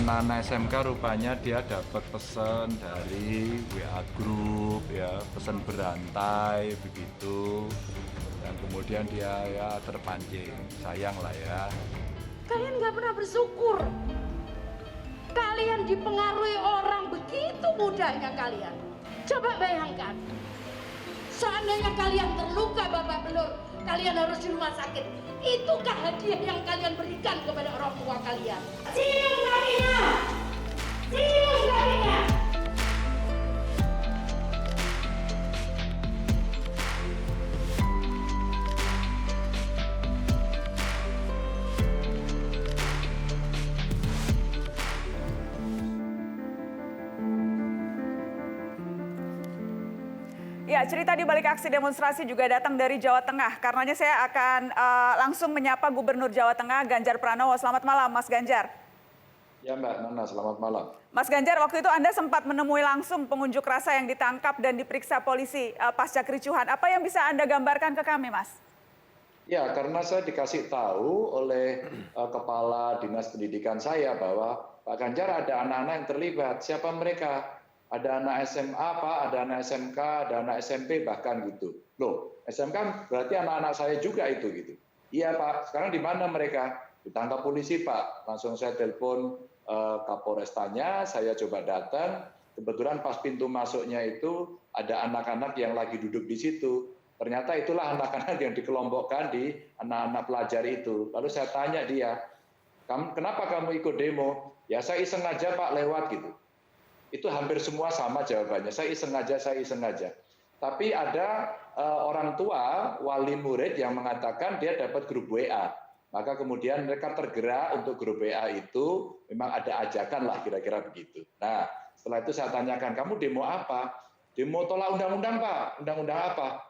anak-anak SMK rupanya dia dapat pesan dari WA Group ya, pesan berantai begitu. Dan kemudian dia ya terpancing, sayang lah ya. Kalian nggak pernah bersyukur. Kalian dipengaruhi orang begitu mudahnya kalian. Coba bayangkan, seandainya kalian terluka babak belur, kalian harus di rumah sakit. Itukah hadiah yang kalian berikan kepada orang tua kalian? Cium kakinya! Cium kakinya! Ya, cerita di balik aksi demonstrasi juga datang dari Jawa Tengah. Karenanya saya akan langsung menyapa Gubernur Jawa Tengah, Ganjar Pranowo. Selamat malam, Mas Ganjar. Ya Mbak Nana, selamat malam. Mas Ganjar, waktu itu Anda sempat menemui langsung pengunjuk rasa yang ditangkap dan diperiksa polisi pasca kericuhan. Apa yang bisa Anda gambarkan ke kami, Mas? Ya, karena saya dikasih tahu oleh Kepala Dinas Pendidikan saya bahwa Pak Ganjar ada anak-anak yang terlibat. Siapa mereka? Ada anak SMA, Pak, ada anak SMK, ada anak SMP, bahkan gitu. Loh, SMK berarti anak-anak saya juga itu gitu. Iya Pak, sekarang di mana mereka? Ditangkap polisi Pak. Langsung saya telepon Kapolrestanya, saya coba datang. Kebetulan pas pintu masuknya itu ada anak-anak yang lagi duduk di situ. Ternyata itulah anak-anak yang dikelompokkan di anak-anak pelajar itu. Lalu saya tanya dia, kenapa kamu ikut demo? Ya saya iseng aja Pak lewat gitu. Itu hampir semua sama jawabannya. Saya iseng aja. Tapi ada orang tua, wali murid yang mengatakan dia dapat grup WA. Maka kemudian mereka tergerak untuk grup WA itu, memang ada ajakan lah kira-kira begitu. Nah, setelah itu saya tanyakan, kamu demo apa? Demo tolak undang-undang Pak. Undang-undang apa?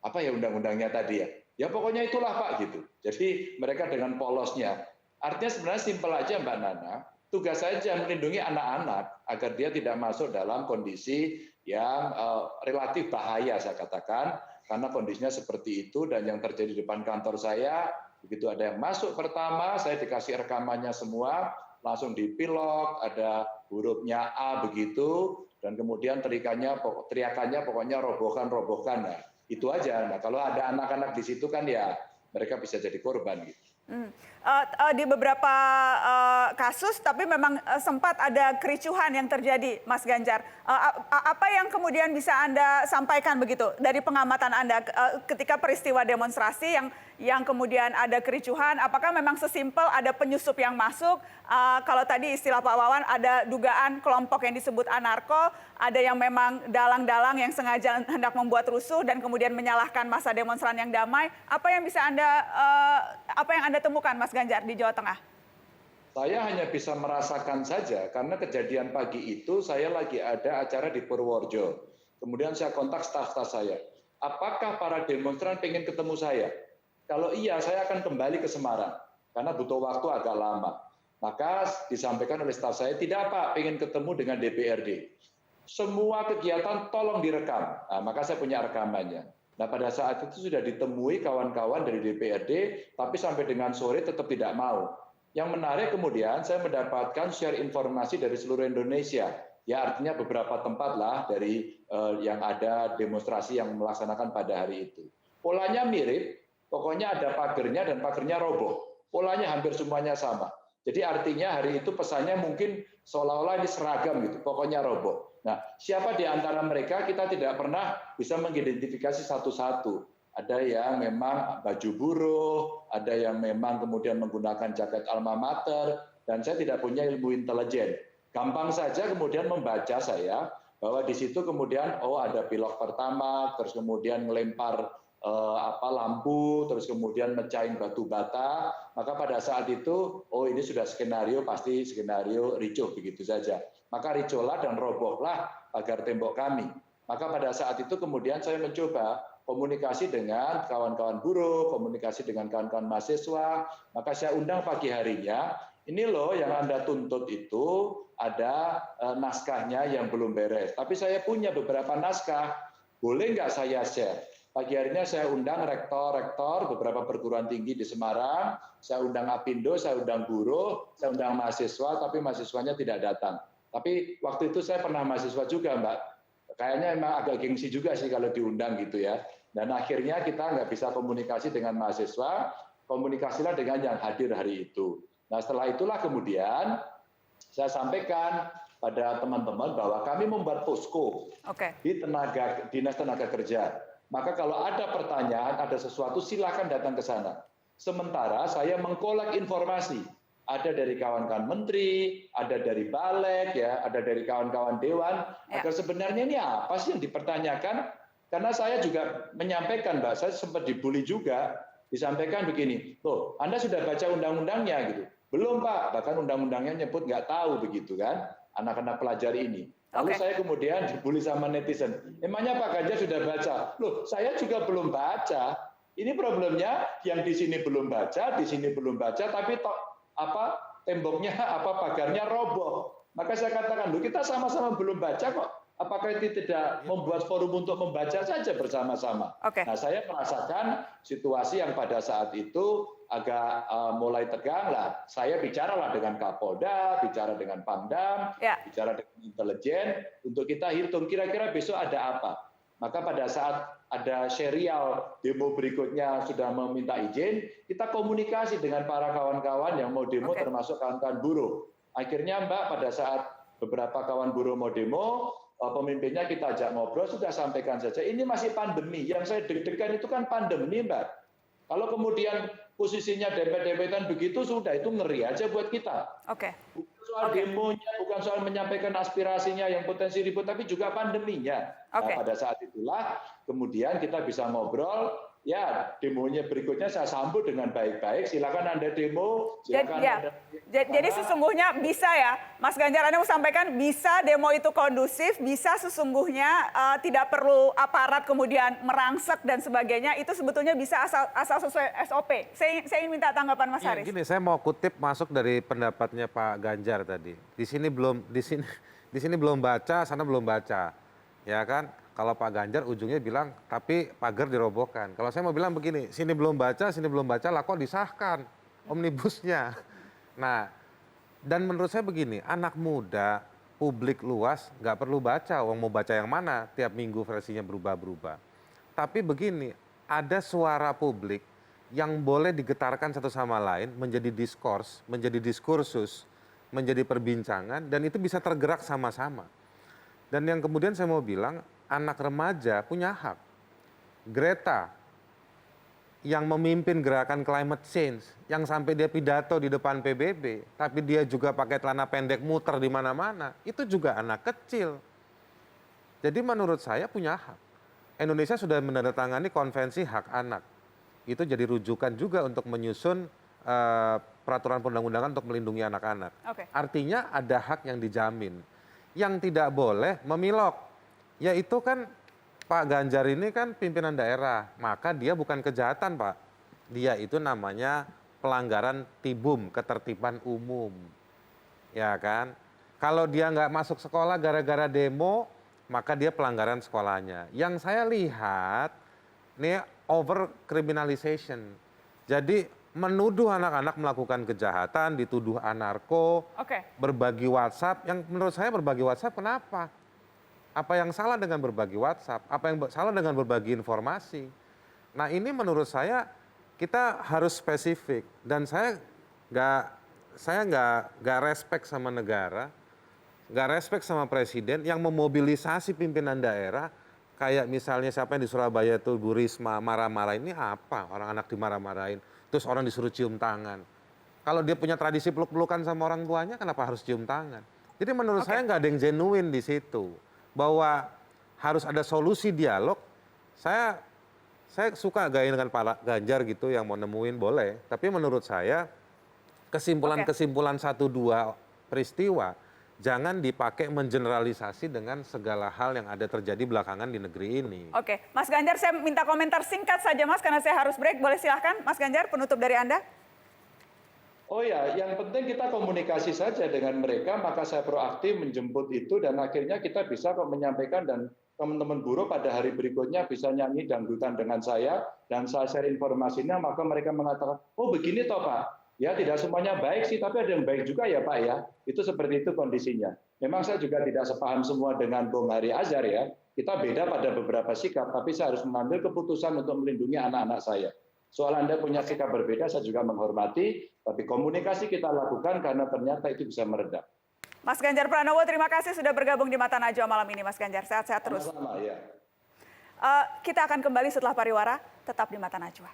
Apa ya undang-undangnya tadi ya? Ya pokoknya itulah Pak gitu. Jadi mereka dengan polosnya. Artinya sebenarnya simpel aja Mbak Nana. Tugas saja melindungi anak-anak agar dia tidak masuk dalam kondisi yang relatif bahaya saya katakan, karena kondisinya seperti itu. Dan yang terjadi di depan kantor saya, begitu ada yang masuk pertama, saya dikasih rekamannya semua, langsung dipilok, ada hurufnya A begitu, dan kemudian teriakannya pokoknya robohkan. Nah, itu aja. Nah, kalau ada anak-anak di situ kan ya mereka bisa jadi korban gitu. Di beberapa kasus, tapi memang sempat ada kericuhan yang terjadi, Mas Ganjar. Apa yang kemudian bisa Anda sampaikan begitu dari pengamatan Anda ketika peristiwa demonstrasi yang kemudian ada kericuhan? Apakah memang sesimpel ada penyusup yang masuk? Kalau tadi istilah Pak Wawan ada dugaan kelompok yang disebut anarko, ada yang memang dalang-dalang yang sengaja hendak membuat rusuh dan kemudian menyalahkan massa demonstran yang damai. Apa yang bisa apa yang Anda temukan, Mas Ganjar, di Jawa Tengah? Saya hanya bisa merasakan saja, karena kejadian pagi itu saya lagi ada acara di Purworejo. Kemudian saya kontak staf-staf saya. Apakah para demonstran pengen ketemu saya? Kalau iya, saya akan kembali ke Semarang, karena butuh waktu agak lama. Maka disampaikan oleh staf saya, tidak Pak, pengen ketemu dengan DPRD. Semua kegiatan tolong direkam. Nah, maka saya punya rekamannya. Nah, pada saat itu sudah ditemui kawan-kawan dari DPRD, tapi sampai dengan sore tetap tidak mau. Yang menarik kemudian saya mendapatkan share informasi dari seluruh Indonesia. Ya artinya beberapa tempat lah dari yang ada demonstrasi yang melaksanakan pada hari itu. Polanya mirip, pokoknya ada pagernya dan pagernya roboh. Polanya hampir semuanya sama. Jadi artinya hari itu pesannya mungkin seolah-olah ini seragam gitu, pokoknya roboh. Nah, siapa di antara mereka kita tidak pernah bisa mengidentifikasi satu-satu. Ada yang memang baju buruh, ada yang memang kemudian menggunakan jaket alma mater, dan saya tidak punya ilmu intelijen. Gampang saja kemudian membaca saya bahwa di situ kemudian ada pilot pertama, terus kemudian melempar lampu, terus kemudian mecahin batu bata, maka pada saat itu ini sudah skenario, pasti skenario ricuh begitu saja. Maka ricohlah dan robohlah pagar tembok kami. Maka pada saat itu kemudian saya mencoba komunikasi dengan kawan-kawan buruh, komunikasi dengan kawan-kawan mahasiswa, maka saya undang pagi harinya, ini loh yang Anda tuntut itu ada naskahnya yang belum beres. Tapi saya punya beberapa naskah, boleh nggak saya share? Pagi harinya saya undang rektor-rektor beberapa perguruan tinggi di Semarang, saya undang Apindo, saya undang buruh, saya undang mahasiswa, tapi mahasiswanya tidak datang. Tapi waktu itu saya pernah mahasiswa juga, Mbak. Kayaknya emang agak gengsi juga sih kalau diundang gitu ya. Dan akhirnya kita nggak bisa komunikasi dengan mahasiswa, komunikasilah dengan yang hadir hari itu. Nah setelah itulah kemudian saya sampaikan pada teman-teman bahwa kami membuat posko di Dinas Tenaga Kerja. Maka kalau ada pertanyaan, ada sesuatu, silakan datang ke sana. Sementara saya mengkolek informasi. Ada dari kawan-kawan menteri, ada dari balik, ya, ada dari kawan-kawan dewan. Agar sebenarnya ini apa sih yang dipertanyakan? Karena saya juga menyampaikan, Mbak, saya sempat dibully juga. Disampaikan begini, loh, Anda sudah baca undang-undangnya gitu. Belum, Pak. Bahkan undang-undangnya nyebut nggak tahu begitu kan, anak-anak pelajar ini. Lalu saya kemudian dibully sama netizen. Emangnya Pak Ganjar sudah baca? Loh, saya juga belum baca. Ini problemnya yang di sini belum baca, di sini belum baca, tapi temboknya, pagarnya roboh. Maka saya katakan, loh kita sama-sama belum baca kok. Apakah itu tidak membuat forum untuk membaca saja bersama-sama? Nah, saya merasakan situasi yang pada saat itu agak mulai tegang lah. Saya bicaralah dengan Kapolda, bicara dengan Pangdam, bicara dengan intelijen, untuk kita hitung kira-kira besok ada apa. Maka pada saat ada serial demo berikutnya sudah meminta izin, kita komunikasi dengan para kawan-kawan yang mau demo, termasuk kawan-kawan buruh. Akhirnya Mbak, pada saat beberapa kawan buruh mau demo, pemimpinnya kita ajak ngobrol, sudah sampaikan saja, ini masih pandemi. Yang saya deg-degan itu kan pandemi, Mbak. Kalau kemudian posisinya dempet-dempetan begitu, sudah itu ngeri aja buat kita. Bukan soal demonya, bukan soal menyampaikan aspirasinya yang potensi ribut, tapi juga pandeminya. Nah, pada saat itulah kemudian kita bisa ngobrol, ya demonya berikutnya saya sambut dengan baik-baik, silakan Anda demo, silakan Anda... Jadi sesungguhnya bisa ya, Mas Ganjar, Anda mau sampaikan bisa demo itu kondusif, bisa sesungguhnya tidak perlu aparat kemudian merangsek dan sebagainya, itu sebetulnya bisa asal sesuai SOP. Saya ingin minta tanggapan Mas Haris. Gini, saya mau kutip masuk dari pendapatnya Pak Ganjar tadi. Di sini belum baca, sana belum baca, ya kan? Kalau Pak Ganjar ujungnya bilang, tapi pagar dirobohkan. Kalau saya mau bilang begini, sini belum baca, lah kok disahkan omnibusnya. Nah, dan menurut saya begini, anak muda, publik luas, nggak perlu baca. Wong mau baca yang mana, tiap minggu versinya berubah-berubah. Tapi begini, ada suara publik yang boleh digetarkan satu sama lain, menjadi diskurs, menjadi diskursus, menjadi perbincangan, dan itu bisa tergerak sama-sama. Dan yang kemudian saya mau bilang, anak remaja punya hak. Greta yang memimpin gerakan climate change, yang sampai dia pidato di depan PBB, tapi dia juga pakai celana pendek muter di mana-mana, itu juga anak kecil. Jadi menurut saya punya hak. Indonesia sudah menandatangani konvensi hak anak. Itu jadi rujukan juga untuk menyusun peraturan perundang-undangan untuk melindungi anak-anak. Artinya ada hak yang dijamin. Yang tidak boleh memilok, yaitu kan Pak Ganjar ini kan pimpinan daerah, maka dia bukan kejahatan, Pak. Dia itu namanya pelanggaran tibum, ketertiban umum. Ya kan? Kalau dia nggak masuk sekolah gara-gara demo, maka dia pelanggaran sekolahnya. Yang saya lihat, ini over criminalization. Jadi menuduh anak-anak melakukan kejahatan, dituduh anarko, berbagi WhatsApp. Yang menurut saya berbagi WhatsApp kenapa? Apa yang salah dengan berbagi WhatsApp? Apa yang salah dengan berbagi informasi? Nah ini menurut saya kita harus spesifik. Dan saya nggak respect sama negara, nggak respect sama presiden yang memobilisasi pimpinan daerah. Kayak misalnya siapa yang di Surabaya itu Bu Risma marah-marah, ini apa? Orang anak dimarah-marahin, terus orang disuruh cium tangan. Kalau dia punya tradisi peluk-pelukan sama orang tuanya, kenapa harus cium tangan? Jadi menurut saya nggak ada yang genuine di situ. Bahwa harus ada solusi dialog, saya suka gaya dengan Pak Ganjar gitu yang mau nemuin boleh. Tapi menurut saya kesimpulan-kesimpulan 1-2 peristiwa jangan dipakai mengeneralisasi dengan segala hal yang ada terjadi belakangan di negeri ini. Mas Ganjar, saya minta komentar singkat saja Mas, karena saya harus break. Boleh silahkan Mas Ganjar, penutup dari Anda. Oh ya, yang penting kita komunikasi saja dengan mereka, maka saya proaktif menjemput itu dan akhirnya kita bisa kok menyampaikan dan teman-teman buruh pada hari berikutnya bisa nyanyi dangdutan dengan saya dan saya share informasinya, maka mereka mengatakan, oh begini toh Pak, ya tidak semuanya baik sih, tapi ada yang baik juga ya Pak ya, itu seperti itu kondisinya. Memang saya juga tidak sepaham semua dengan Bung Hari Azhar ya, kita beda pada beberapa sikap, tapi saya harus mengambil keputusan untuk melindungi anak-anak saya. Soal Anda punya sikap berbeda, saya juga menghormati, tapi komunikasi kita lakukan karena ternyata itu bisa meredam. Mas Ganjar Pranowo, terima kasih sudah bergabung di Mata Najwa malam ini, Mas Ganjar. Sehat-sehat terus. Sama-sama, ya. Kita akan kembali setelah pariwara, tetap di Mata Najwa.